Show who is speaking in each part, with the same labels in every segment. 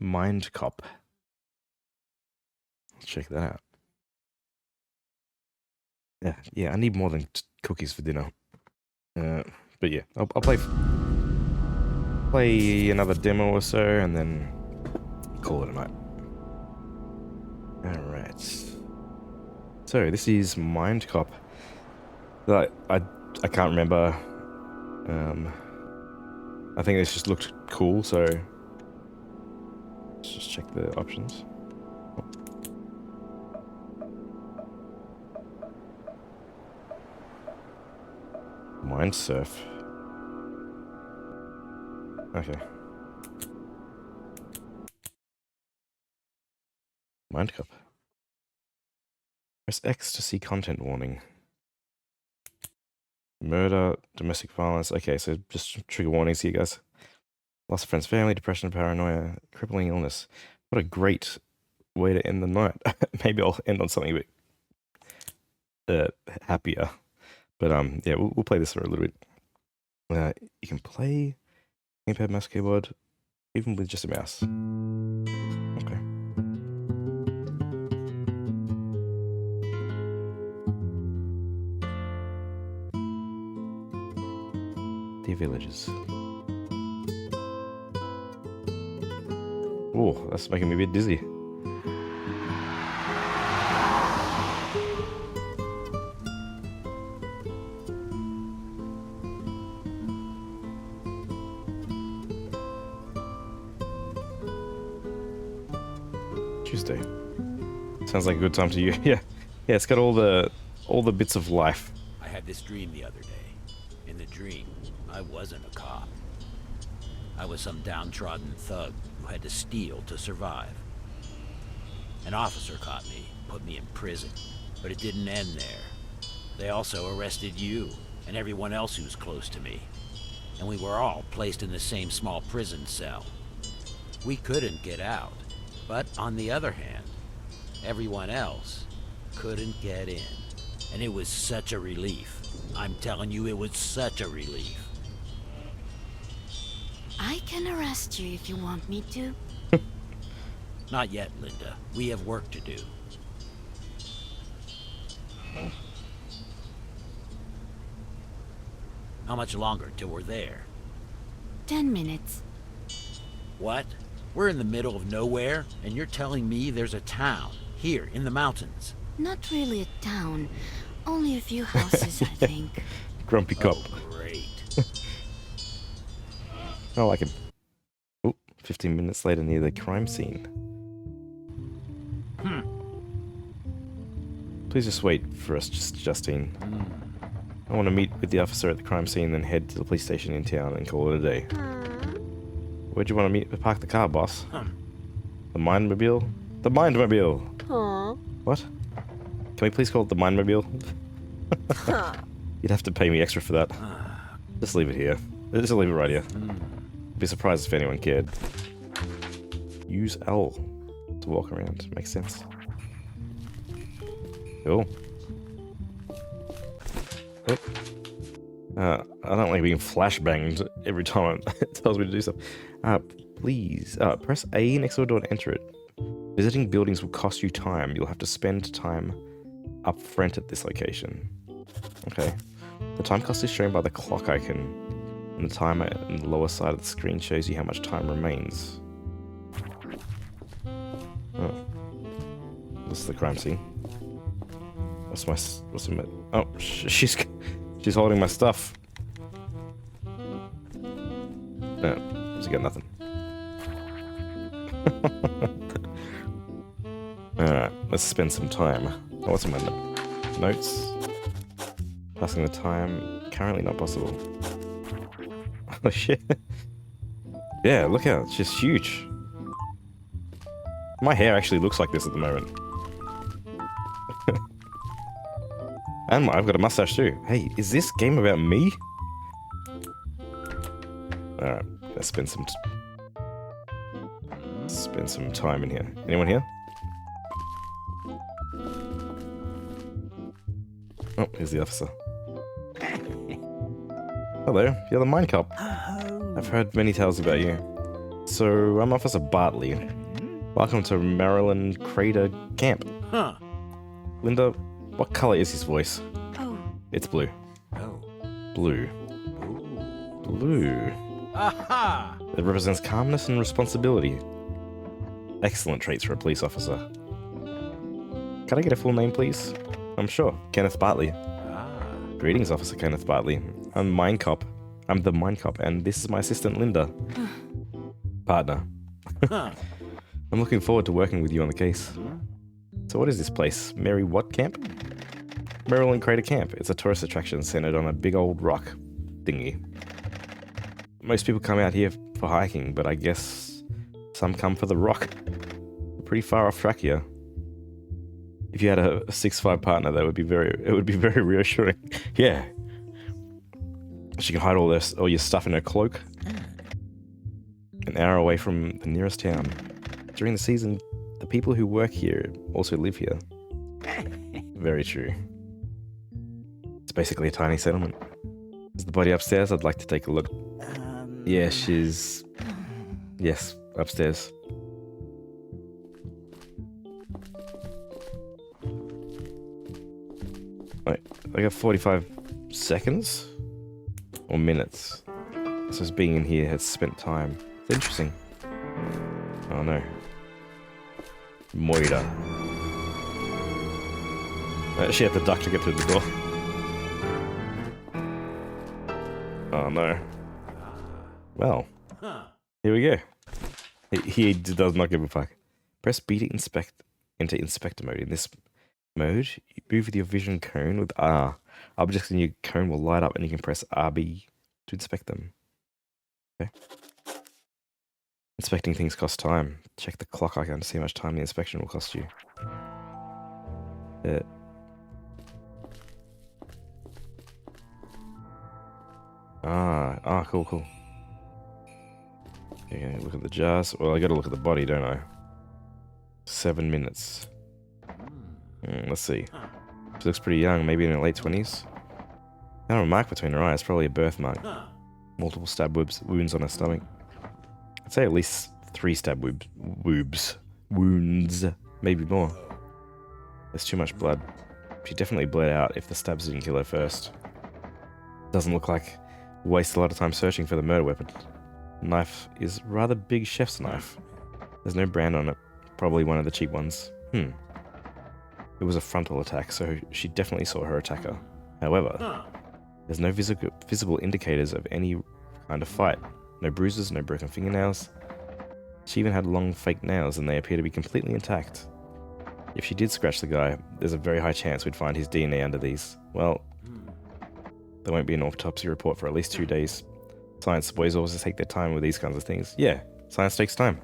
Speaker 1: Mindcop. Let's check that out. Yeah, I need more than cookies for dinner. But yeah, I'll play another demo or so, and then call it a night. Alright. So, this is Mindcop. I can't remember. I think this just looked cool, so let's just check the options. Mind surf. Okay. Mindcop. Press X to see content warning. Murder, domestic violence. Okay, so just trigger warnings here, guys. Loss of friends, family, depression, paranoia, crippling illness. What a great way to end the night. Maybe I'll end on something a bit happier. But yeah, we'll play this for a little bit. You can play gamepad, mouse, keyboard, even with just a mouse. Okay. Dear villagers. Oh, that's making me a bit dizzy. Tuesday. Sounds like a good time to you. Yeah, it's got all the bits of life.
Speaker 2: I had this dream the other day. In the dream, I wasn't a cop. I was some downtrodden thug who had to steal to survive. An officer caught me, put me in prison, but it didn't end there. They also arrested you and everyone else who was close to me, and we were all placed in the same small prison cell. We couldn't get out. But on the other hand, everyone else couldn't get in. And it was such a relief. I'm telling you, it was such a relief.
Speaker 3: I can arrest you if you want me to.
Speaker 2: Not yet, Linda. We have work to do. How much longer till we're there?
Speaker 3: 10 minutes.
Speaker 2: What? We're in the middle of nowhere, and you're telling me there's a town, here, in the mountains.
Speaker 3: Not really a town. Only a few houses, I think.
Speaker 1: Grumpy cop.
Speaker 2: Oh, great.
Speaker 1: I like him. Oh, 15 minutes later near the crime scene. Please just wait for us, Justine. I want to meet with the officer at the crime scene, then head to the police station in town and call it a day. Where'd you want to meet? Park the car, boss. The Mindmobile? The Mindmobile!
Speaker 4: Aww.
Speaker 1: What? Can we please call it the Mindmobile? You'd have to pay me extra for that. Just leave it here. Just leave it right here. I'd be surprised if anyone cared. Use L to walk around. Makes sense. Cool. Oh. I don't like being flashbanged every time it tells me to do something. Please, press A next to a door to enter it. Visiting buildings will cost you time. You'll have to spend time up front at this location. Okay. The time cost is shown by the clock icon, and the timer on the lower side of the screen shows you how much time remains. Oh. This is the crime scene. What's my... Oh, she's holding my stuff. No, she's got nothing. Alright, let's spend some time. Oh, what's in my notes? Passing the time, currently not possible. Oh shit. Yeah, look out, it's just huge. My hair actually looks like this at the moment. And I've got a mustache too. Hey, is this game about me? Alright, let's spend some time in here. Anyone here? Oh, here's the officer. Hello, you're the Mindcop. I've heard many tales about you. So, I'm Officer Bartley. Welcome to Maryland Crater Camp.
Speaker 2: Huh.
Speaker 1: Linda, what color is his voice?
Speaker 3: Oh,
Speaker 1: It's blue.
Speaker 2: Oh.
Speaker 1: Blue.
Speaker 2: Ooh.
Speaker 1: Blue.
Speaker 2: Aha!
Speaker 1: It represents calmness and responsibility. Excellent traits for a police officer. Can I get a full name, please? I'm sure. Kenneth Bartley.
Speaker 2: Ah.
Speaker 1: Greetings, Officer Kenneth Bartley. I'm Mindcop. I'm the Mindcop, and this is my assistant, Linda. Partner.
Speaker 2: Huh.
Speaker 1: I'm looking forward to working with you on the case. So what is this place? Mary what camp? Maryland Crater Camp. It's a tourist attraction centered on a big old rock thingy. Most people come out here for hiking, but I guess some come for the rock. We're pretty far off track here. If you had a 6'5" partner, it would be very reassuring. Yeah. She can hide all your stuff in her cloak. An hour away from the nearest town. During the season, the people who work here also live here. Very true. It's basically a tiny settlement. Is the body upstairs? I'd like to take a look. Yeah, she's... Yes, upstairs. Wait, I got 45 seconds? Or minutes? So as being in here has spent time. It's interesting. Oh no. Moira. She had to duck to get through the door. Oh no. Well, here we go. He does not give a fuck. Press B to enter inspector mode. In this mode, you move with your vision cone with R. Objects in your cone will light up and you can press RB to inspect them. Okay. Inspecting things costs time. Check the clock icon to see how much time the inspection will cost you. Cool. Okay, look at the jars. Well, I gotta look at the body, don't I? 7 minutes. Let's see. She looks pretty young, maybe in her late 20s. Not a mark between her eyes, probably a birthmark. Multiple stab wounds on her stomach. I'd say at least 3 stab wounds, maybe more. There's too much blood. She definitely bled out if the stabs didn't kill her first. Doesn't look like waste a lot of time searching for the murder weapon. Knife is rather big chef's knife. There's no brand on it. Probably one of the cheap ones. It was a frontal attack, so she definitely saw her attacker. However, there's no visible indicators of any kind of fight. No bruises, no broken fingernails. She even had long fake nails and they appear to be completely intact. If she did scratch the guy, there's a very high chance we'd find his DNA under these. Well, there won't be an autopsy report for at least 2 days. Science boys always take their time with these kinds of things. Yeah, science takes time.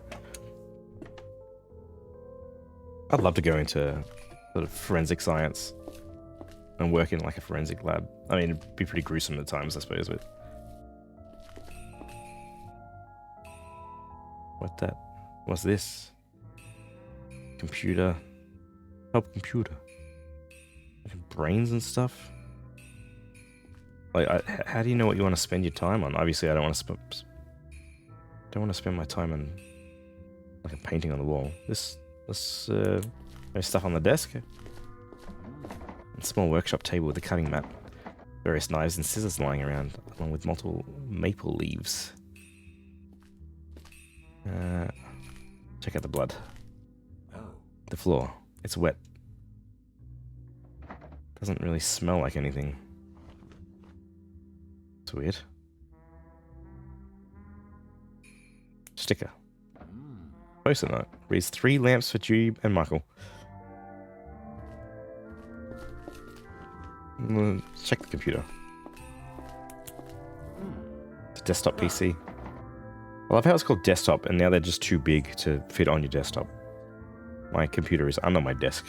Speaker 1: I'd love to go into sort of forensic science and work in like a forensic lab. I mean, it'd be pretty gruesome at times, I suppose, but... What's this? Computer. Help computer. Like brains and stuff? Like, how do you know what you want to spend your time on? Obviously, I don't want to spend my time on like a painting on the wall. There's stuff on the desk. A small workshop table with a cutting mat. Various knives and scissors lying around, along with multiple maple leaves. Check out the blood. The floor. It's wet. Doesn't really smell like anything. It's weird. Sticker. Post-it note. Reads 3 lamps for Judy and Michael. Check the computer. It's a desktop PC. I love how it's called desktop and now they're just too big to fit on your desktop. My computer is under my desk.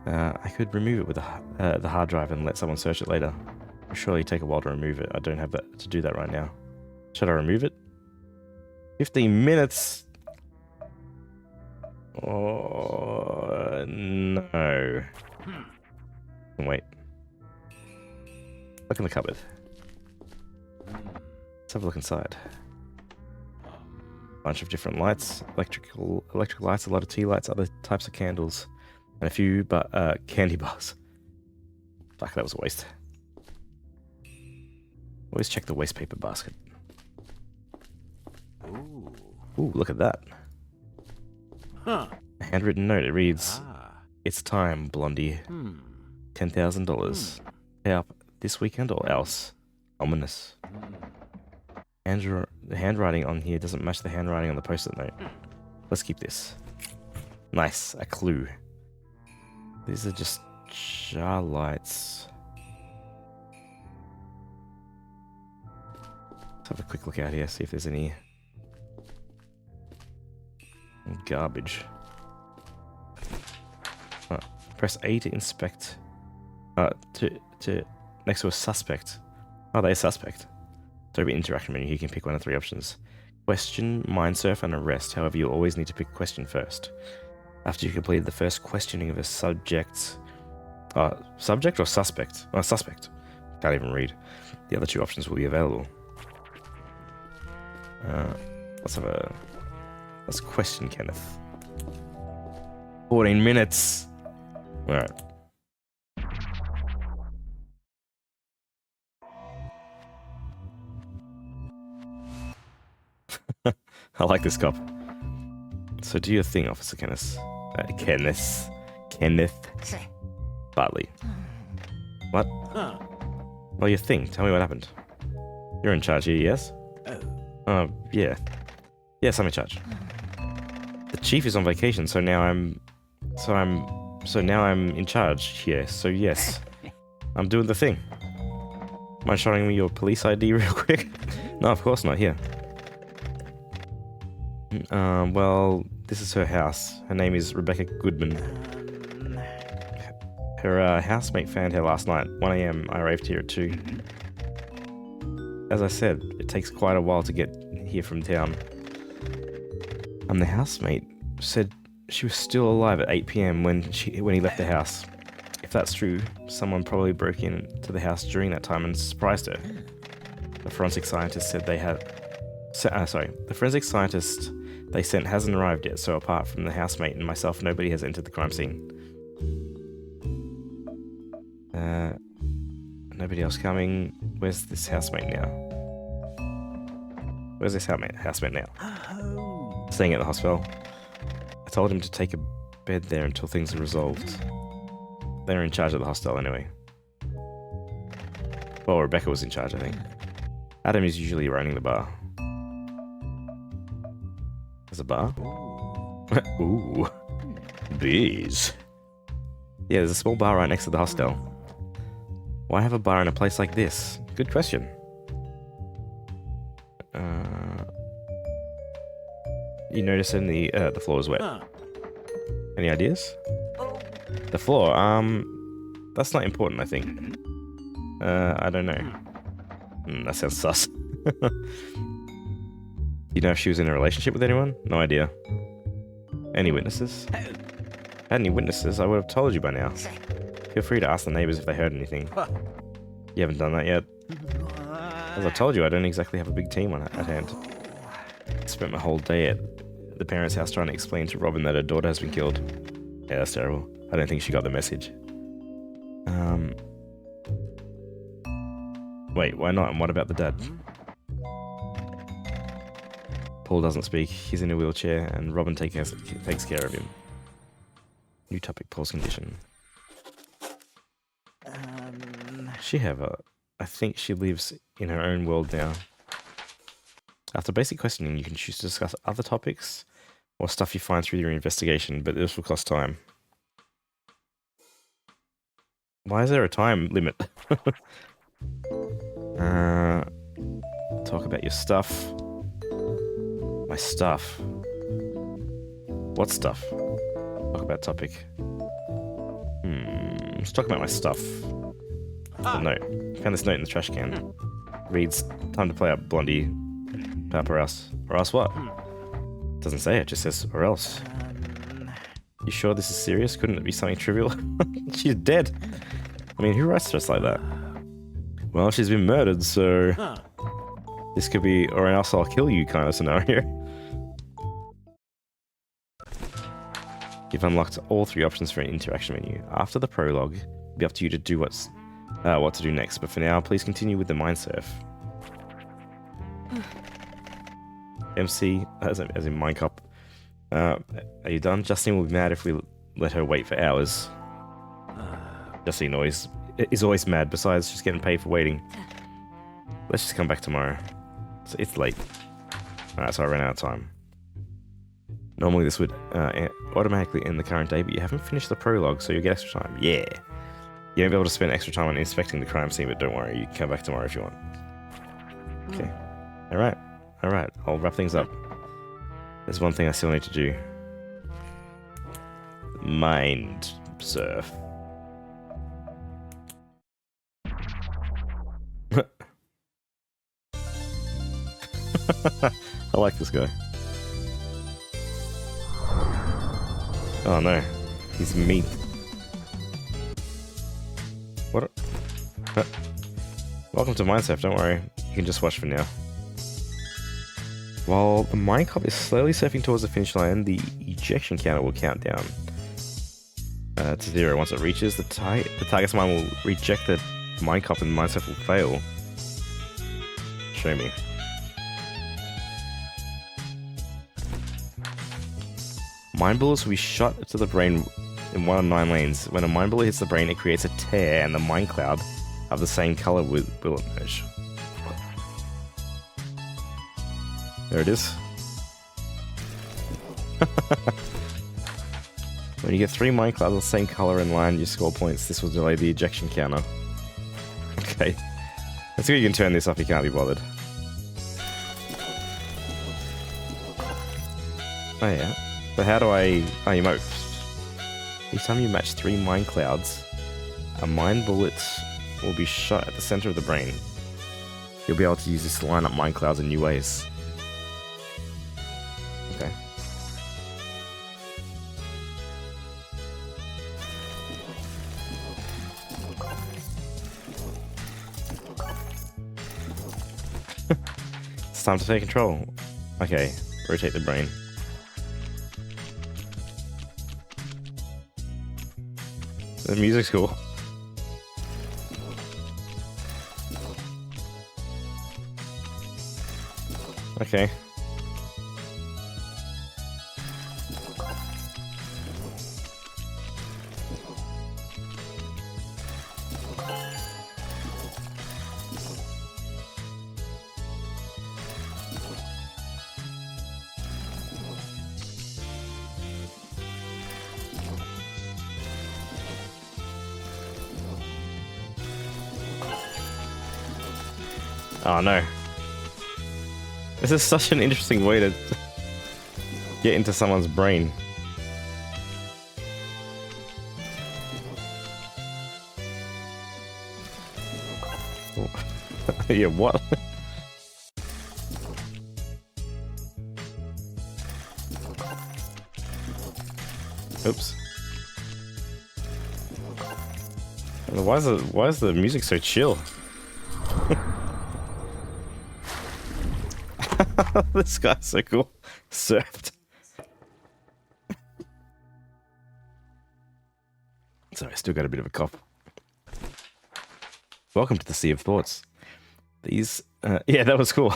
Speaker 1: I could remove it with the hard drive and let someone search it later. It'll surely take a while to remove it. I don't have to do that right now. Should I remove it? 15 minutes? Oh, no. Wait. Look in the cupboard. Let's have a look inside. Bunch of different lights, electric lights, a lot of tea lights, other types of candles, and a few candy bars. Fuck, that was a waste. Always check the waste paper basket. Ooh, look at that.
Speaker 2: Huh.
Speaker 1: A handwritten note. It reads,
Speaker 2: Ah.
Speaker 1: "It's time, Blondie. $10,000. Pay up this weekend or else." Ominous. The handwriting on here doesn't match the handwriting on the post-it note. Let's keep this. Nice, a clue. These are just jar lights. Let's have a quick look out here, see if there's any garbage. Press A to inspect. Next to a suspect. Oh, they're a suspect. So every interaction menu, you can pick one of 3 options. Question, mind surf, and arrest. However, you'll always need to pick question first. After you've completed the first questioning of a subject... subject or suspect? Oh, suspect. Can't even read. The other 2 options will be available. Let's question Kenneth. 14 minutes. Alright. I like this cop. So do your thing, Officer Kenneth. Kenneth Bartley. What? Well, your thing. Tell me what happened. You're in charge here, yes? Yeah. Yes, I'm in charge. The chief is on vacation, so now I'm in charge here. So yes, I'm doing the thing. Mind showing me your police ID real quick? No, of course not. Here. Well, this is her house. Her name is Rebecca Goodman. Her housemate found her last night, 1 AM. I arrived here at 2. As I said, it takes quite a while to get here from town. The housemate said she was still alive at 8 PM when he left the house. If that's true, someone probably broke into the house during that time and surprised her. The forensic scientist said the forensic scientist they sent hasn't arrived yet, so apart from the housemate and myself, nobody has entered the crime scene. Nobody else coming. Where's this housemate now? Where's this housemate now? Staying at the hospital. I told him to take a bed there until things are resolved. They're in charge of the hostel anyway. Well, Rebecca was in charge, I think. Adam is usually running the bar. There's a bar? Ooh. Bees. Yeah, there's a small bar right next to the hostel. Why have a bar in a place like this? Good question. You notice in the floor is wet. Any ideas? The floor, that's not important, I think. I don't know. That sounds sus. You know if she was in a relationship with anyone? No idea. Any witnesses? Had any witnesses, I would have told you by now. Feel free to ask the neighbors if they heard anything. You haven't done that yet? As I told you, I don't exactly have a big team at hand. I spent my whole day at the parents' house trying to explain to Robin that her daughter has been killed. Yeah, that's terrible. I don't think she got the message. Wait, why not? And what about the dad? Paul doesn't speak. He's in a wheelchair, and Robin takes care of him. New topic, Paul's condition. I think she lives in her own world now. After basic questioning, you can choose to discuss other topics or stuff you find through your investigation, but this will cost time. Why is there a time limit? Talk about your stuff. My stuff. What stuff? Talk about topic. Let's talk about my stuff. Oh, no. Found this note in the trash can. Reads, time to play up, Blondie. Or else. Or else what? Doesn't say it, just says, or else. You sure this is serious? Couldn't it be something trivial? She's dead. I mean, who writes just like that? Well, she's been murdered, so... This could be, or else I'll kill you kind of scenario. You've unlocked all 3 options for an interaction menu. After the prologue, it'll be up to you to do what to do next. But for now, please continue with the mind surf. MC, as in Mindcop. Are you done? Justine will be mad if we let her wait for hours. Justine is always mad. Besides, she's getting paid for waiting. Let's just come back tomorrow. So it's late. Alright, so I ran out of time. Normally this would automatically end the current day, but you haven't finished the prologue, so you'll get extra time. Yeah! You won't be able to spend extra time on inspecting the crime scene, but don't worry, you can come back tomorrow if you want. Okay. Alright. Alright, I'll wrap things up. There's one thing I still need to do. Mind surf. I like this guy. Oh no, he's meat. What? Welcome to Mindsurf, don't worry. You can just watch for now. While the Mindcop is slowly surfing towards the finish line, the ejection counter will count down to 0. Once it reaches, the target's mind will reject the Mindcop and Mindsurf will fail. Show me. Mind bullets will be shot to the brain in 1 of 9 lanes. When a mind bullet hits the brain, it creates a tear and the mind cloud of the same color will emerge. There it is. When you get 3 mind clouds of the same color in line, you score points. This will delay the ejection counter. Okay. Let's see if you can turn this off, you can't be bothered. Oh yeah. But how do I... Oh, you might... Each time you match 3 mind clouds, a mind bullet will be shot at the center of the brain. You'll be able to use this to line up mind clouds in new ways. Okay. It's time to take control. Okay, rotate the brain. The music's cool. Okay. Oh no. This is such an interesting way to get into someone's brain. Yeah, what? Oops. Why is the music so chill? This guy's so cool. Surfed. Sorry, I still got a bit of a cough. Welcome to the Sea of Thoughts. These, yeah, that was cool.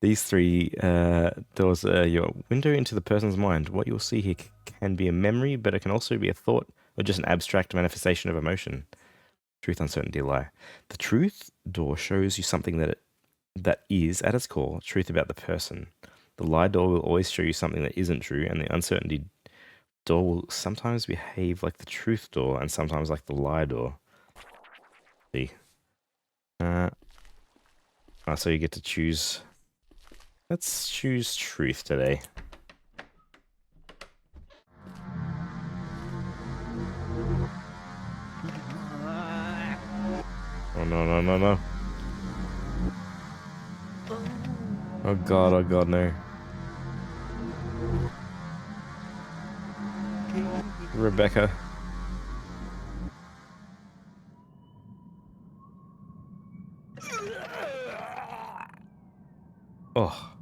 Speaker 1: These 3 doors are your window into the person's mind. What you'll see here can be a memory, but it can also be a thought or just an abstract manifestation of emotion. Truth, uncertainty, lie. The truth door shows you something that is, at its core, truth about the person. The lie door will always show you something that isn't true, and the uncertainty door will sometimes behave like the truth door and sometimes like the lie door. See? So you get to choose... Let's choose truth today. Oh no. Oh god, no. Rebecca. Oh.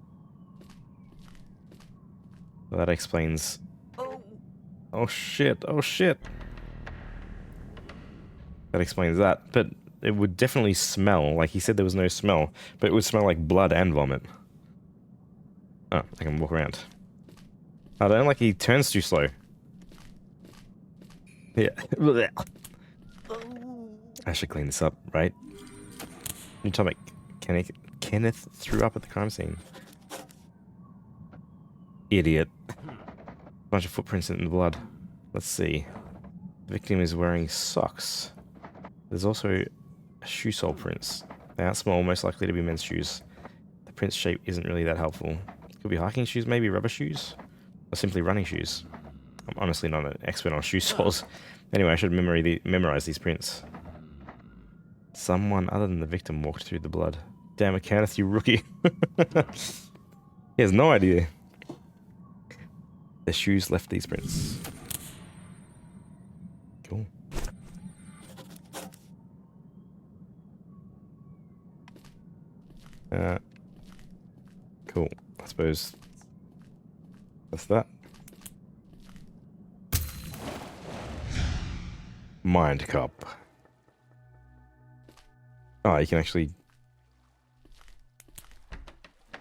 Speaker 1: Well, that explains Oh shit, oh shit. That explains that. But it would definitely smell. Like he said there was no smell. But it would smell like blood and vomit. Oh, I can walk around. I don't like he turns too slow. Yeah. I should clean this up, right? You tell me Kenneth threw up at the crime scene. Idiot. Bunch of footprints in the blood. Let's see. The victim is wearing socks. There's also shoe sole prints. They aren't small, most likely to be men's shoes. The print's shape isn't really that helpful. Could be hiking shoes, maybe rubber shoes, or simply running shoes. I'm honestly not an expert on shoe soles. Anyway, I should memorize these prints. Someone other than the victim walked through the blood. Damn it, Kenneth, you rookie. He has no idea. The shoes left these prints. Cool. Cool. I suppose that's that. Mindcop. Oh, you can actually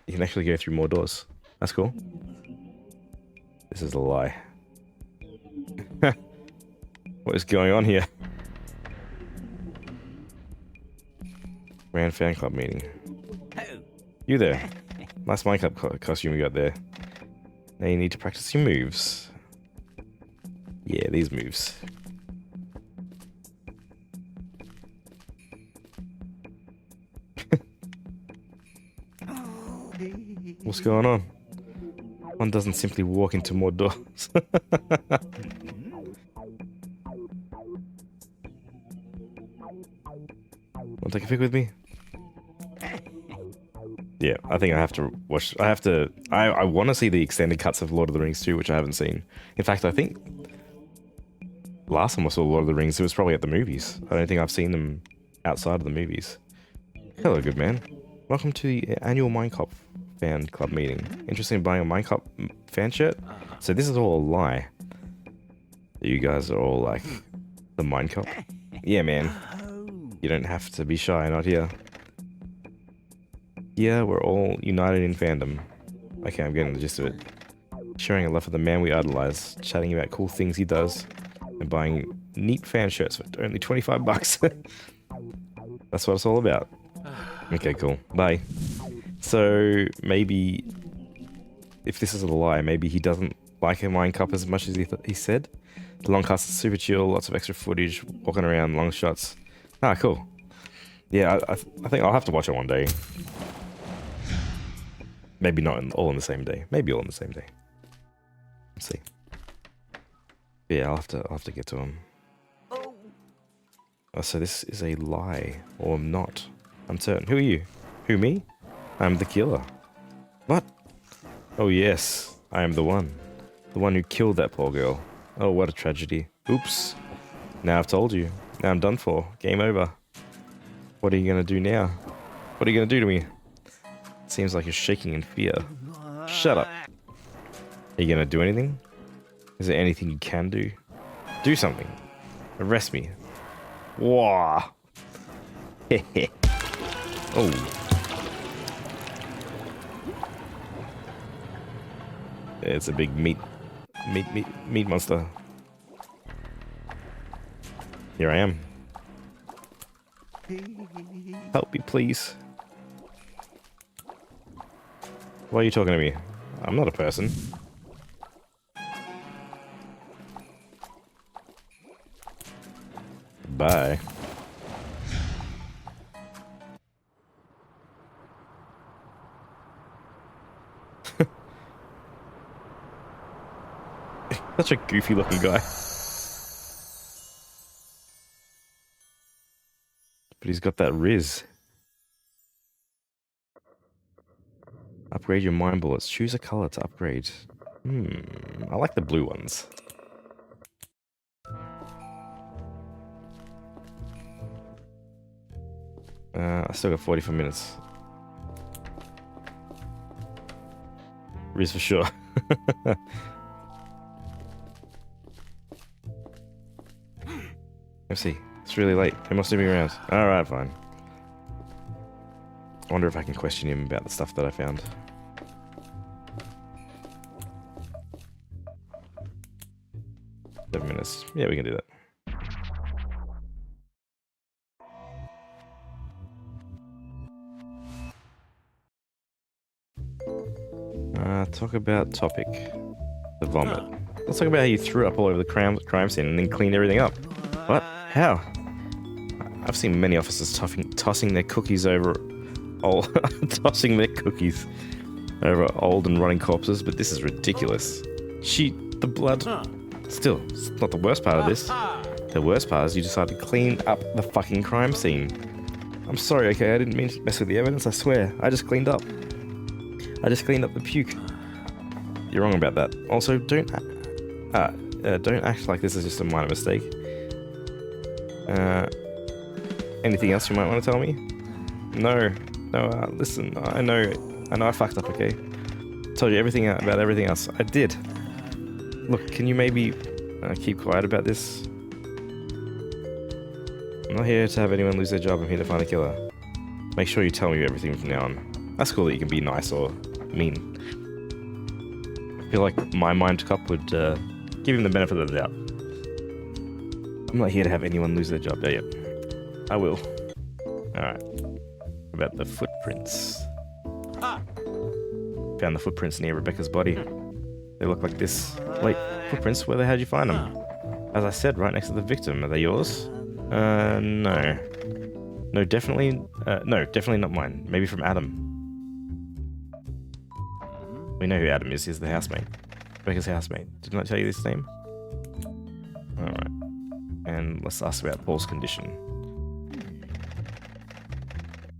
Speaker 1: go through more doors. That's cool. This is a lie. What is going on here? Grand fan club meeting. You there. Nice Mindcop costume you got there. Now you need to practice your moves. Yeah, these moves. What's going on? One doesn't simply walk into more doors. Want to take a pic with me? Yeah, I think I have to watch. I want to see the extended cuts of Lord of the Rings too, which I haven't seen. In fact, I think last time I saw Lord of the Rings, it was probably at the movies. I don't think I've seen them outside of the movies. Hello, good man. Welcome to the annual Mindcop fan club meeting. Interested in buying a Mindcop fan shirt? So this is all a lie. You guys are all like the Mindcop? Yeah, man. You don't have to be shy, not here. Yeah, we're all united in fandom. Okay, I'm getting the gist of it. Sharing a love for the man we idolize, chatting about cool things he does, and buying neat fan shirts for only 25 bucks. That's what it's all about. Okay, cool. Bye. So, maybe, if this is a lie, maybe he doesn't like a Mindcop as much as he said. The long cast is super chill, lots of extra footage, walking around, long shots. Ah, cool. Yeah, I think I'll have to watch it one day. Maybe not all on the same day. Maybe all on the same day. Let's see. Yeah, I'll have to get to him. Oh, so this is a lie, or not. I'm certain. Who are you? Who, me? I'm the killer. What? Oh yes, I am the one. The one who killed that poor girl. Oh, what a tragedy. Oops. Now I've told you. Now I'm done for. Game over. What are you gonna do now? What are you gonna do to me? Seems like you're shaking in fear. Shut up. Are you gonna do anything? Is there anything you can do? Do something. Arrest me. Wah. Hehe. Oh. It's a big meat monster. Here I am. Help me, please. Why are you talking to me? I'm not a person. Bye. Such a goofy looking guy. But he's got that Rizz. Upgrade your mind bullets. Choose a color to upgrade. I like the blue ones. I still got 45 minutes. Rizz for sure. Let's see. It's really late. They must be around. Alright, fine. I wonder if I can question him about the stuff that I found. Seven minutes. Yeah, we can do that. Talk about topic. The vomit. Let's talk about how you threw up all over the crime scene and then cleaned everything up. What? How? I've seen many officers tossing their cookies over old tossing their cookies over old and rotting corpses, but this is ridiculous. The blood. Still, it's not the worst part of this. The worst part is you decided to clean up the fucking crime scene. I'm sorry, okay, I didn't mean to mess with the evidence, I swear. I just cleaned up. the puke. You're wrong about that. Also, don't act like this is just a minor mistake. Anything else you might want to tell me? No, listen, I know I fucked up, okay? Told you everything about everything else. I did. Look, can you maybe keep quiet about this? I'm not here to have anyone lose their job. I'm here to find a killer. Make sure you tell me everything from now on. That's cool that you can be nice or mean. I feel like my Mindcop would give him the benefit of the doubt. I'm not here to have anyone lose their job. Oh, yep. I will. Alright. About the footprints. Found the footprints near Rebecca's body. They look like this. Wait, footprints? Where the hell did you find them? As I said, right next to the victim. Are they yours? No. No, definitely not mine. Maybe from Adam. We know who Adam is. He's the housemate. Rebecca's housemate. Didn't I tell you this name? Alright. And let's ask about Paul's condition.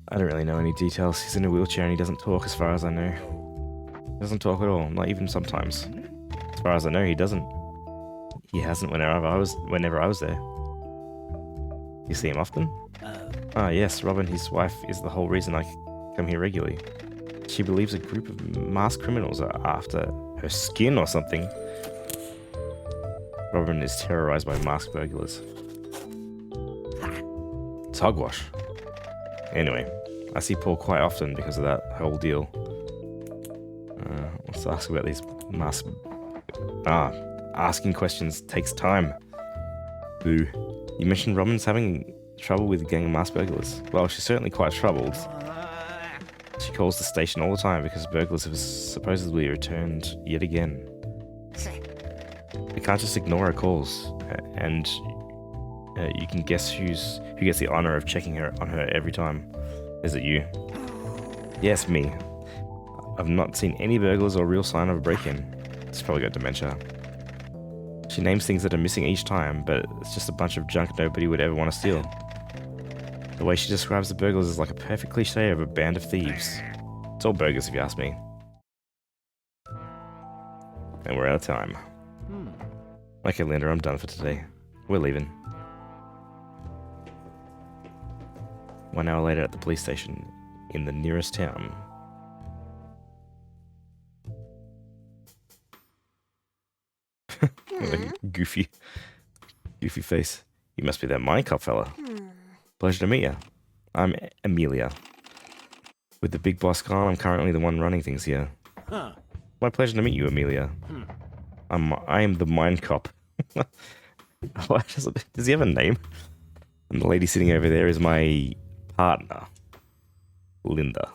Speaker 1: I don't really know any details. He's in a wheelchair and he doesn't talk as far as I know. He doesn't talk at all, not even sometimes. As far as I know, he doesn't. He hasn't whenever I was there. You see him often? Ah, yes, Robin, his wife, is the whole reason I come here regularly. She believes a group of masked criminals are after her skin or something. Robin is terrorized by masked burglars. It's hogwash. Anyway, I see Paul quite often because of that whole deal. Let's ask about these masked... asking questions takes time. Boo. You mentioned Robin's having trouble with a gang of masked burglars. Well, she's certainly quite troubled. She calls the station all the time because burglars have supposedly returned yet again. We can't just ignore her calls, and you can guess who gets the honor of checking on her every time. Is it you? Yes, me. I've not seen any burglars or real sign of a break-in. She's probably got dementia. She names things that are missing each time, but it's just a bunch of junk nobody would ever want to steal. The way she describes the burglars is like a perfect cliche of a band of thieves. It's all burglars if you ask me. And we're out of time. Okay, Linda, I'm done for today. We're leaving. 1 hour later at the police station in the nearest town. Like goofy face. You must be that Mindcop fella. Pleasure to meet you. I'm Amelia. With the big boss gone, I'm currently the one running things here. My pleasure to meet you, Amelia. I am the Mindcop. Does he have a name? And the lady sitting over there is my partner, Linda.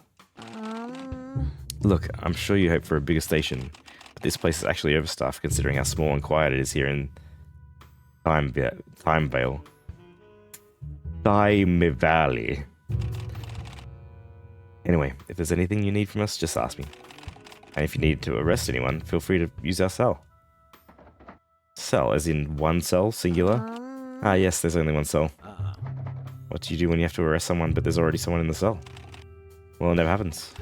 Speaker 1: Look, I'm sure you hope for a bigger station, but this place is actually overstaffed considering how small and quiet it is here in Time Vale. Valley. Anyway, if there's anything you need from us, just ask me. And if you need to arrest anyone, feel free to use our cell. Cell, as in one cell, singular? Ah, yes, there's only one cell. What do you do when you have to arrest someone, but there's already someone in the cell? Well, it never happens.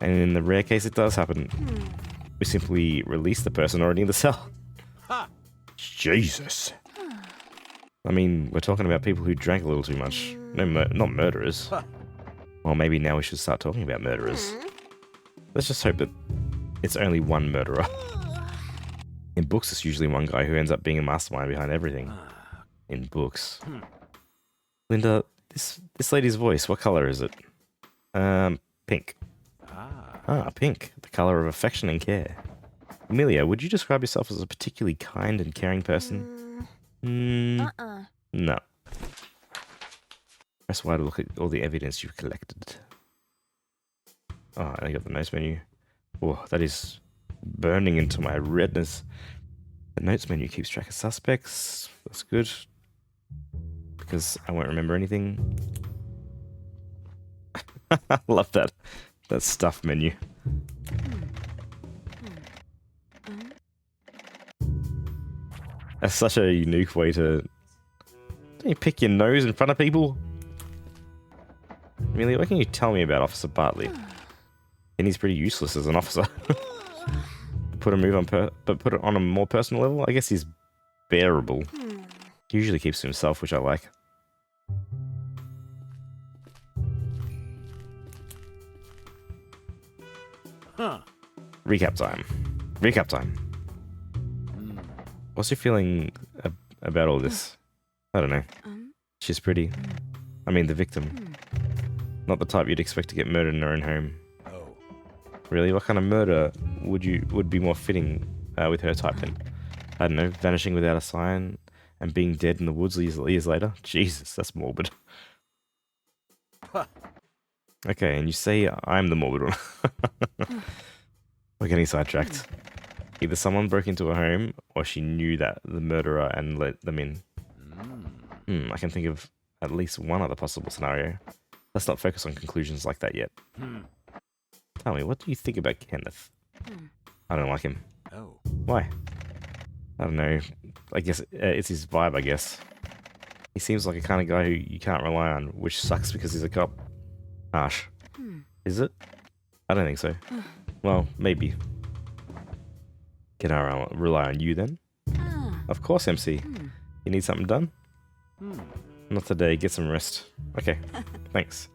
Speaker 1: And in the rare case it does happen, we simply release the person already in the cell. Jesus. I mean, we're talking about people who drank a little too much. No, not murderers. Well, maybe now we should start talking about murderers. Let's just hope that it's only one murderer. In books, it's usually one guy who ends up being a mastermind behind everything. in books. Linda, this lady's voice, what color is it? Pink. Ah, pink. The color of affection and care. Amelia, would you describe yourself as a particularly kind and caring person? No. Press Y to look at all the evidence you've collected. Oh, and I got the notes menu. Oh, that is burning into my retinas. The notes menu keeps track of suspects. That's good. Because I won't remember anything. I love that. That stuff menu. That's such a unique way to... Don't you pick your nose in front of people? Amelia, what can you tell me about Officer Bartley? And he's pretty useless as an officer. Put it on a more personal level, I guess he's bearable. He usually keeps to himself, which I like. Recap time. Recap time. What's your feeling about all this? I don't know. She's pretty. I mean, the victim. Not the type you'd expect to get murdered in her own home. Really? What kind of murder would be more fitting with her type then? I don't know, vanishing without a sign and being dead in the woods years later? Jesus, that's morbid. Okay, and you say I'm the morbid one. We're getting sidetracked. Either someone broke into a home, or she knew that the murderer and let them in. I can think of at least one other possible scenario. Let's not focus on conclusions like that yet. Tell me, what do you think about Kenneth? I don't like him. Why? I don't know. I guess it's his vibe, I guess. He seems like a kind of guy who you can't rely on, which sucks because he's a cop. Harsh. Is it? I don't think so. Well, maybe. Can I rely on you then? Of course, MC. You need something done? Not today. Get some rest. Okay. Thanks.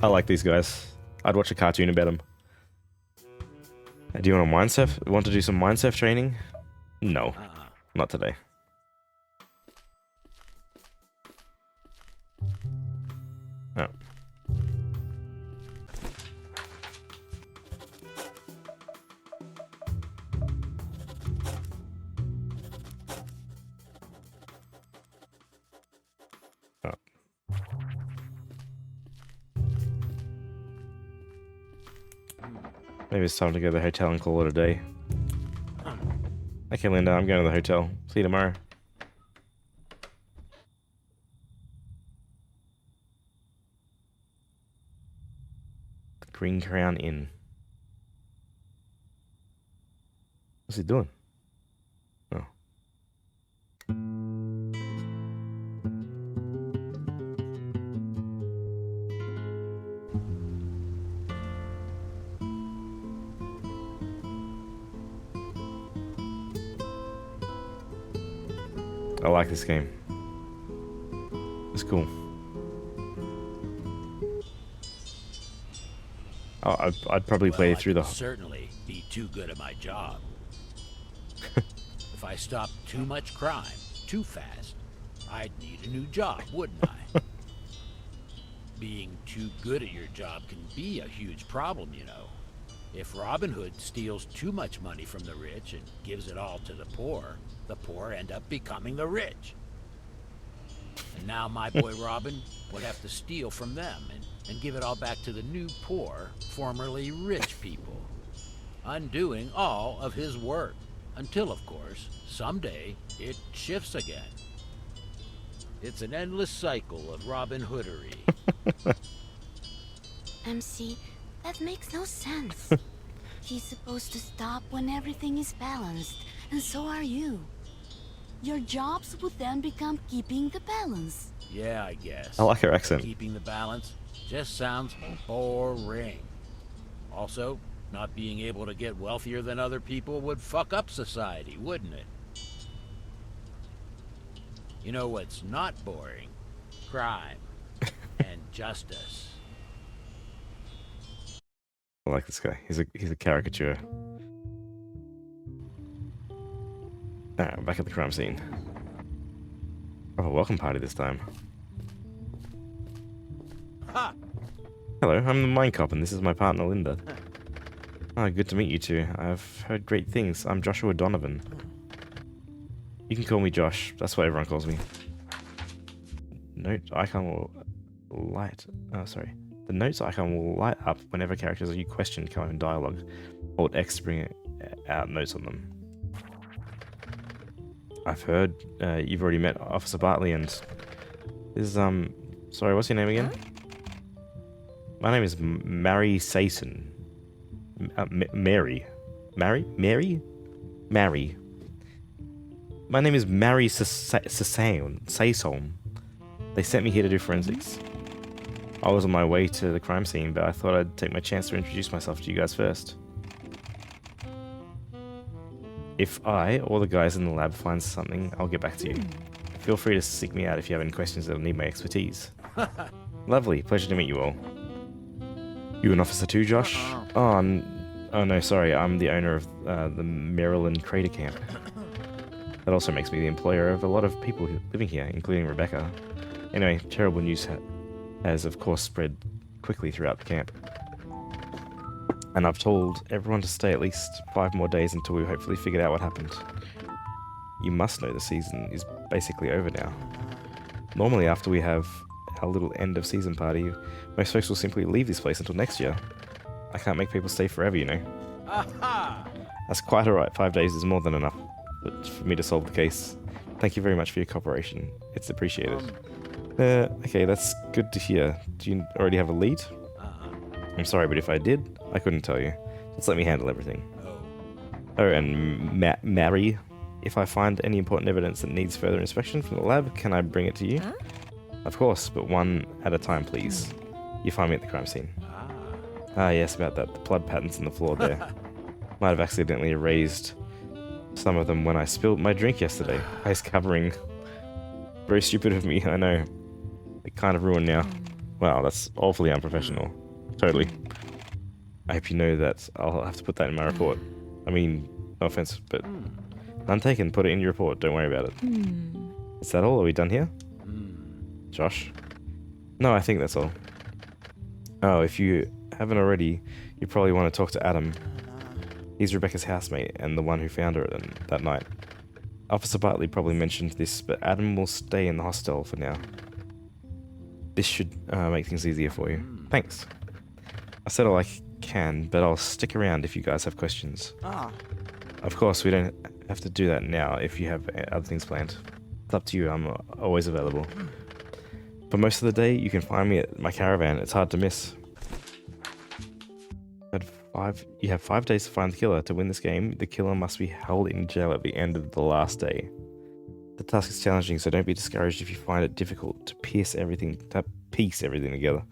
Speaker 1: I like these guys. I'd watch a cartoon about them. Do you want to mind surf? Want to do some mind surf training? No. Not today. Oh. Maybe it's time to go to the hotel and call it a day. Okay, Linda, I'm going to the hotel. See you tomorrow. The Green Crown Inn. What's he doing? Oh. I like this game. It's cool. Oh, I'd probably play through the...
Speaker 2: certainly be too good at my job. If I stopped too much crime too fast, I'd need a new job, wouldn't I? Being too good at your job can be a huge problem, you know. If Robin Hood steals too much money from the rich and gives it all to the poor end up becoming the rich. And now my boy Robin would have to steal from them and give it all back to the new poor, formerly rich people, undoing all of his work, until, of course, someday it shifts again. It's an endless cycle of Robin Hoodery.
Speaker 3: MC, that makes no sense. He's supposed to stop when everything is balanced, and so are you. Your jobs would then become keeping the balance.
Speaker 2: Yeah, I guess.
Speaker 1: I like her accent.
Speaker 2: Keeping the balance just sounds boring. Also, not being able to get wealthier than other people would fuck up society, wouldn't it? You know what's not boring? Crime and justice.
Speaker 1: I like this guy. He's a caricature. Alright, back at the crime scene. Oh, welcome party this time.
Speaker 2: Ha!
Speaker 1: Hello, I'm the Mindcop, and this is my partner Linda. Ah, good to meet you two. I've heard great things. I'm Joshua Donovan. You can call me Josh. That's what everyone calls me. Note icon will light. Oh, sorry. The notes icon will light up whenever characters you question come in dialogue. Hold X to bring out notes on them. I've heard you've already met Officer Bartley, and this is sorry, what's your name again? My name is Mary Sayson. Mary. Mary? My name is Mary Sayson. They sent me here to do forensics. I was on my way to the crime scene, but I thought I'd take my chance to introduce myself to you guys first. If I or the guys in the lab find something, I'll get back to you. Feel free to seek me out if you have any questions that'll need my expertise. Lovely, pleasure to meet you all. You an officer too, Josh? Oh no, sorry, I'm the owner of the Maryland Crater Camp. That also makes me the employer of a lot of people living here, including Rebecca. Anyway, terrible news has of course spread quickly throughout the camp. And I've told everyone to stay at least 5 more days until we hopefully figured out what happened. You must know the season is basically over now. Normally after we have our little end of season party, most folks will simply leave this place until next year. I can't make people stay forever, you know.
Speaker 2: Aha!
Speaker 1: That's quite alright, 5 days is more than enough for me to solve the case. Thank you very much for your cooperation. It's appreciated. Okay, that's good to hear. Do you already have a lead? I'm sorry, but if I did, I couldn't tell you. Just let me handle everything. Oh, and Mary, if I find any important evidence that needs further inspection from the lab, can I bring it to you? Of course, but one at a time, please. You find me at the crime scene. Ah, yes, about that. The blood patterns in the floor there. Might have accidentally erased some of them when I spilled my drink yesterday. Ice covering. Very stupid of me, I know. It kind of ruined now. Wow, that's awfully unprofessional. Totally. I hope you know that I'll have to put that in my report. I mean, no offense, but none taken. Put it in your report. Don't worry about it. Is that all? Are we done here? Josh? No, I think that's all. Oh, if you haven't already, you probably want to talk to Adam. He's Rebecca's housemate and the one who found her that night. Officer Bartley probably mentioned this, but Adam will stay in the hostel for now. This should make things easier for you. Thanks. I said all I can, but I'll stick around if you guys have questions. Of course, we don't have to do that now if you have other things planned. It's up to you, I'm always available. For most of the day, you can find me at my caravan. It's hard to miss. You have 5 days to find the killer. To win this game, the killer must be held in jail at the end of the last day. The task is challenging, so don't be discouraged if you find it difficult to piece everything together.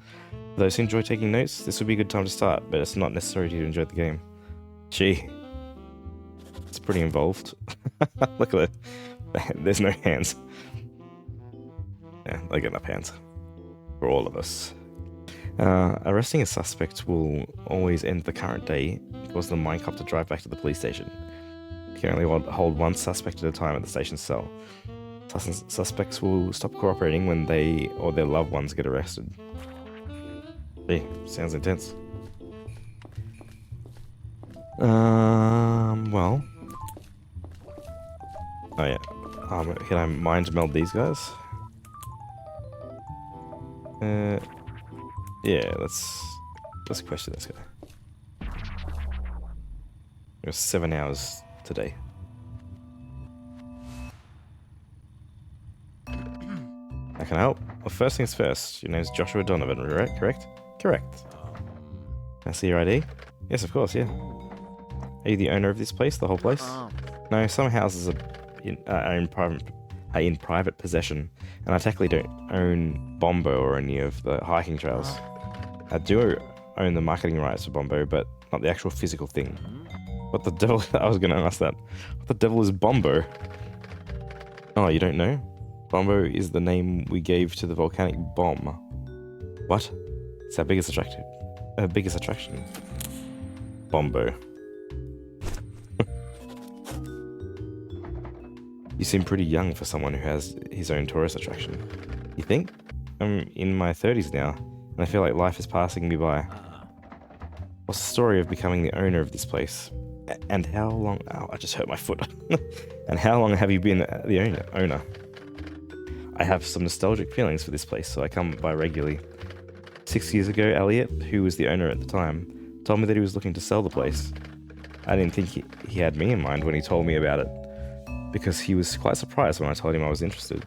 Speaker 1: For those who enjoy taking notes, this would be a good time to start, but it's not necessary to enjoy the game. Gee, it's pretty involved. Look at it. There's no hands. Yeah, I get enough hands. For all of us. Arresting a suspect will always end the current day and cause the Mindcop to drive back to the police station. You can only hold one suspect at a time at the station cell. Suspects will stop cooperating when they or their loved ones get arrested. Gee, sounds intense. Well. Oh yeah. Can I mind meld these guys? Yeah, let's question this guy. It was 7 hours today. How can I help? Well, first things first. Your name's Joshua Donovan, correct? Correct. Can I see your ID? Yes, of course, yeah. Are you the owner of this place, the whole place? No, some houses are in private possession, and I technically don't own Bombo or any of the hiking trails. I do own the marketing rights for Bombo, but not the actual physical thing. What the devil? I was going to ask that. What the devil is Bombo? Oh, you don't know? Bombo is the name we gave to the volcanic bomb. What? It's our biggest attraction. Bombo. You seem pretty young for someone who has his own tourist attraction. You think? I'm in my 30s now, and I feel like life is passing me by. What's the story of becoming the owner of this place? And how long... Oh, I just hurt my foot. And how long have you been the owner? I have some nostalgic feelings for this place, so I come by regularly. 6 years ago, Elliot, who was the owner at the time, told me that he was looking to sell the place. I didn't think he had me in mind when he told me about it, because he was quite surprised when I told him I was interested.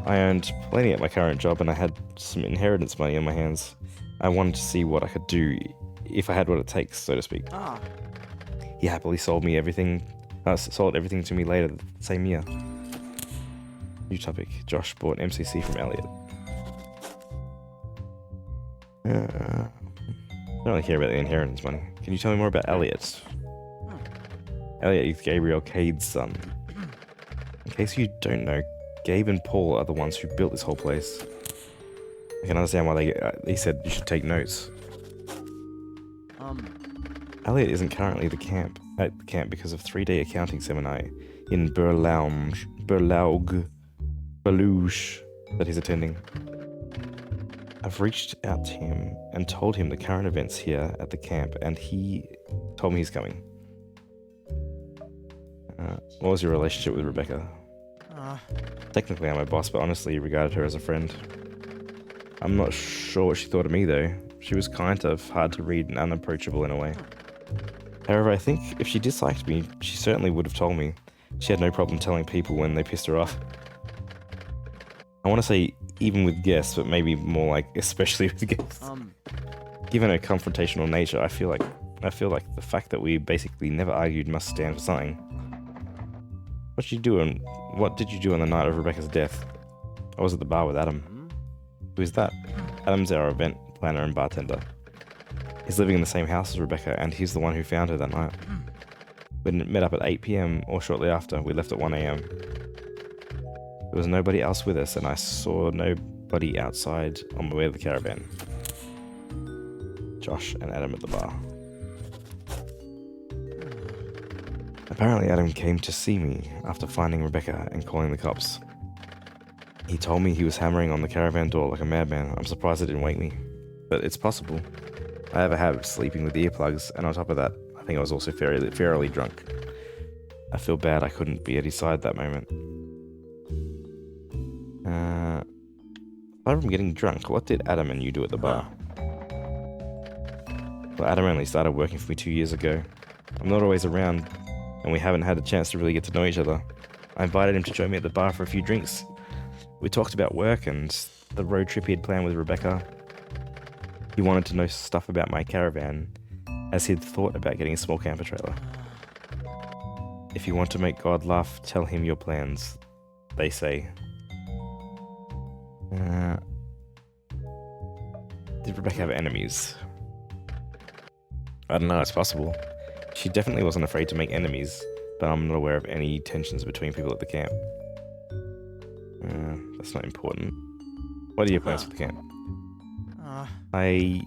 Speaker 1: I earned plenty at my current job, and I had some inheritance money in my hands. I wanted to see what I could do, if I had what it takes, so to speak. He happily sold everything to me later the same year. New topic. Josh bought MCC from Elliot. I don't really care about the inheritance money. Can you tell me more about Elliot? Elliot is Gabriel Cade's son. In case you don't know, Gabe and Paul are the ones who built this whole place. I can understand why they said you should take notes. Elliot isn't currently at the camp because of 3-day accounting seminar in Berlauge that he's attending. I've reached out to him and told him the current events here at the camp, and he told me he's coming. What was your relationship with Rebecca? Technically I'm her boss, but honestly regarded her as a friend. I'm not sure what she thought of me though. She was kind of hard to read and unapproachable in a way. However, I think if she disliked me, she certainly would have told me. She had no problem telling people when they pissed her off. I want to say even with guests, but maybe more like especially with guests. Given her confrontational nature, I feel like the fact that we basically never argued must stand for something. What did you do on the night of Rebecca's death? I was at the bar with Adam. Who is that? Adam's our event planner and bartender. He's living in the same house as Rebecca, and he's the one who found her that night. We met up at 8 PM or shortly after. We left at 1 AM. There was nobody else with us, and I saw nobody outside on the way to the caravan. Josh and Adam at the bar. Apparently Adam came to see me after finding Rebecca and calling the cops. He told me he was hammering on the caravan door like a madman. I'm surprised it didn't wake me, but it's possible. I have a habit of sleeping with earplugs, and on top of that, I think I was also fairly drunk. I feel bad I couldn't be at his side that moment. Aside from getting drunk, what did Adam and you do at the bar? Well, Adam only started working for me 2 years ago. I'm not always around, and we haven't had a chance to really get to know each other. I invited him to join me at the bar for a few drinks. We talked about work and the road trip he had planned with Rebecca. He wanted to know stuff about my caravan, as he'd thought about getting a small camper trailer. If you want to make God laugh, tell him your plans, they say. Did Rebecca have enemies? I don't know, it's possible. She definitely wasn't afraid to make enemies, but I'm not aware of any tensions between people at the camp. That's not important. What are your plans for the camp? I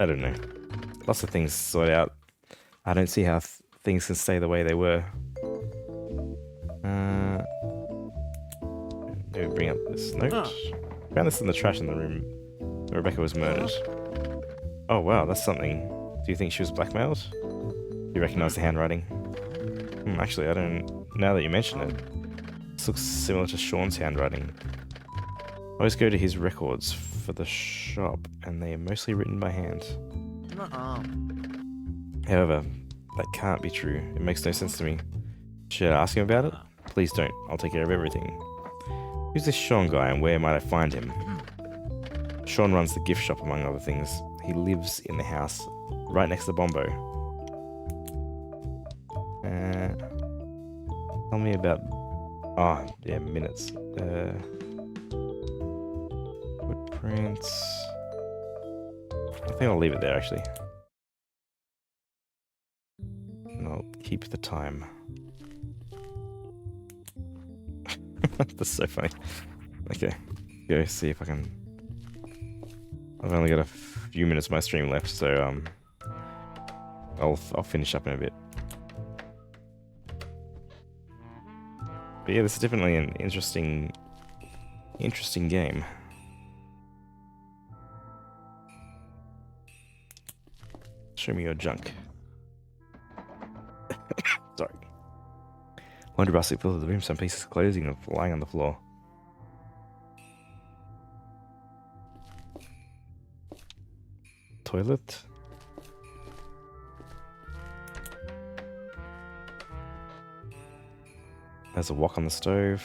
Speaker 1: don't know. Lots of things to sort out. I don't see how things can stay the way they were. Maybe bring up this note. Found this in the trash in the room where Rebecca was murdered. Oh wow, that's something. Do you think she was blackmailed? Do you recognize the handwriting? Actually, I don't. Now that you mention it, this looks similar to Sean's handwriting. I always go to his records for the shop, and they are mostly written by hand. However, that can't be true. It makes no sense to me. Should I ask him about it? Please don't. I'll take care of everything. Who's this Sean guy, and where might I find him? Sean runs the gift shop, among other things. He lives in the house right next to Bombo. Tell me about... Oh, yeah, minutes. Footprints... I think I'll leave it there, actually. And I'll keep the time. That's so funny. Okay, go see if I can... I've only got a few minutes of my stream left, so I'll finish up in a bit. But yeah, this is definitely an interesting game. Show me your junk. Sorry. Laundry basket filled with the room. Some pieces of clothing are lying on the floor. Toilet. There's a wok on the stove.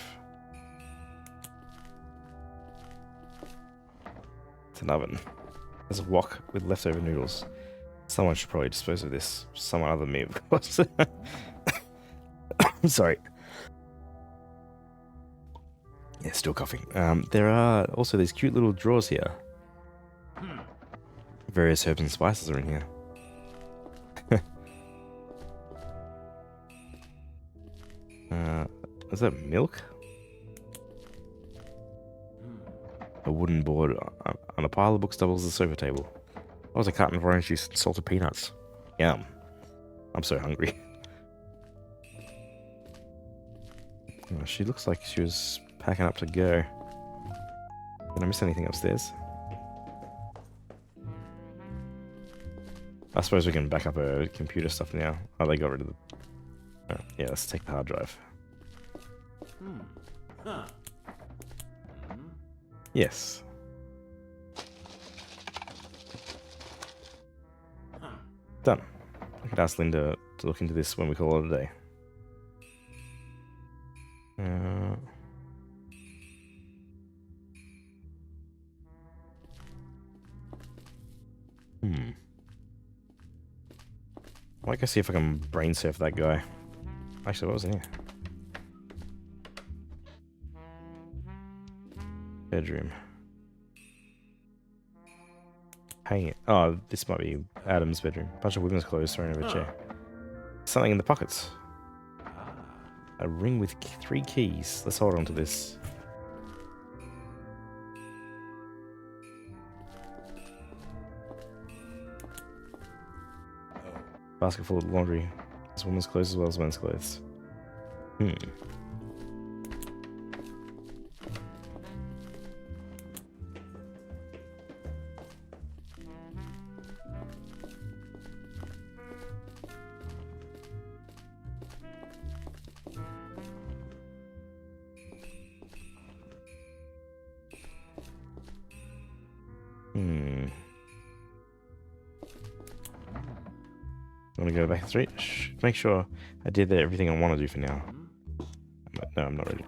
Speaker 1: It's an oven. There's a wok with leftover noodles. Someone should probably dispose of this. Someone other than me, of course. I'm sorry. Yeah, still coughing. There are also these cute little drawers here. Various herbs and spices are in here. Is that milk? A wooden board on a pile of books doubles as a sofa table. That was a carton of orange juice and salted peanuts. Yum. I'm so hungry. Oh, she looks like she was packing up to go. Did I miss anything upstairs? I suppose we can back up her computer stuff now. Oh, they got rid of the... Oh, yeah, let's take the hard drive. Yes. Done. I could ask Linda to look into this when we call it a day. I might go see if I can brain surf that guy. Actually, what was in here? Bedroom. Hanging. Oh, this might be Adam's bedroom. Bunch of women's clothes thrown over a chair. Something in the pockets. A ring with 3 keys. Let's hold on to this. Basket full of laundry. There's women's clothes as well as men's clothes. I'm gonna go back 3. Make sure I did everything I want to do for now. No, I'm not ready.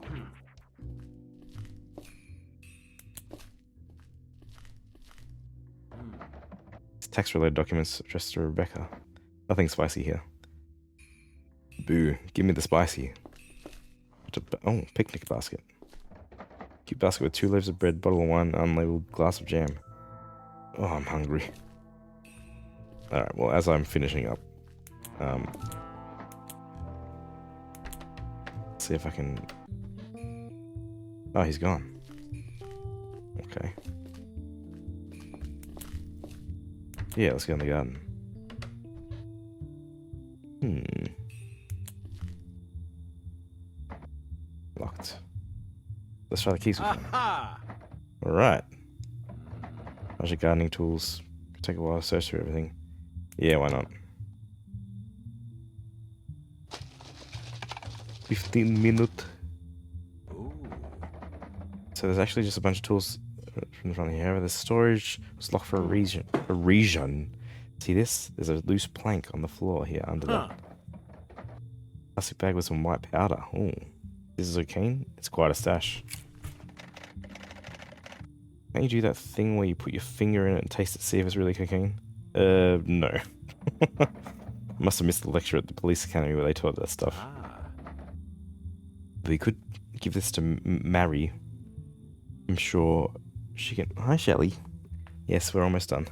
Speaker 1: It's tax-related documents addressed to Rebecca. Nothing spicy here. Boo! Give me the spicy. Oh, picnic basket. Cute basket with 2 loaves of bread, bottle of wine, unlabeled glass of jam. Oh, I'm hungry. Alright, well, as I'm finishing up, see if I can... Oh, he's gone. Okay. Yeah, let's go in the garden. Locked. Let's try the keys. Alright. Bunch of gardening tools. Could take a while to search through everything. Yeah, why not? 15 minutes. So there's actually just a bunch of tools from the front here. The storage was locked for a reason. See this? There's a loose plank on the floor here under that. Plastic bag with some white powder. Oh, this is cocaine? It's quite a stash. Can't you do that thing where you put your finger in it and taste it, see if it's really cocaine? No. Must have missed the lecture at the police academy where they taught that stuff. We could give this to Mary. I'm sure she can... Hi, Shelley. Yes, we're almost done.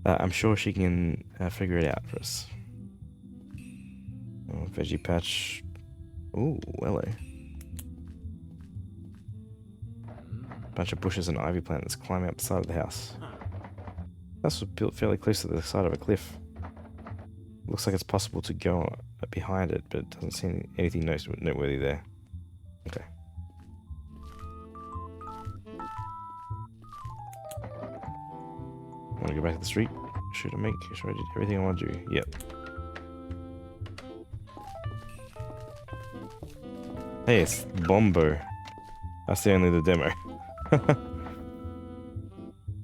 Speaker 1: I'm sure she can figure it out for us. Oh, veggie patch. Ooh, hello. Bunch of bushes and ivy plants climbing up the side of the house. This was built fairly close to the side of a cliff. Looks like it's possible to go behind it, but it doesn't seem anything noteworthy there. Okay. Want to go back to the street? Should I did everything I want to do? Yep. Hey, it's Bombo. That's only the demo.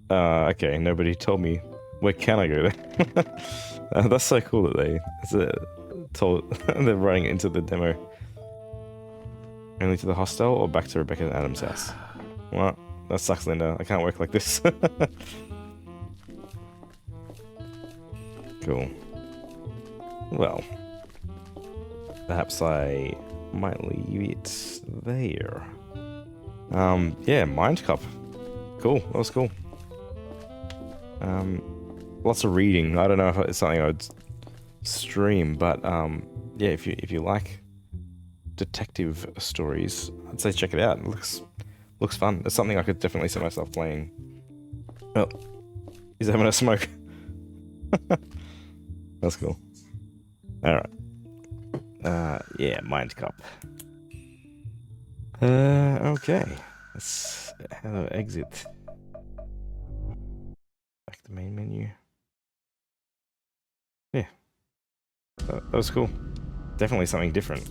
Speaker 1: Okay, nobody told me. Where can I go there? That's so cool that they're running into the demo. Only to the hostel or back to Rebecca and Adam's house? Well, that sucks, Linda. I can't work like this. Cool. Well, perhaps I might leave it there. Yeah, Mindcop. Cool, that was cool. Lots of reading. I don't know if it's something I would stream, but yeah, if you like detective stories, I'd say check it out. It looks fun. It's something I could definitely see myself playing. Oh, he's having a smoke. That's cool. Alright. Yeah, Mindcop. Okay. Let's exit. Back to the main menu. Yeah. That was cool. Definitely something different.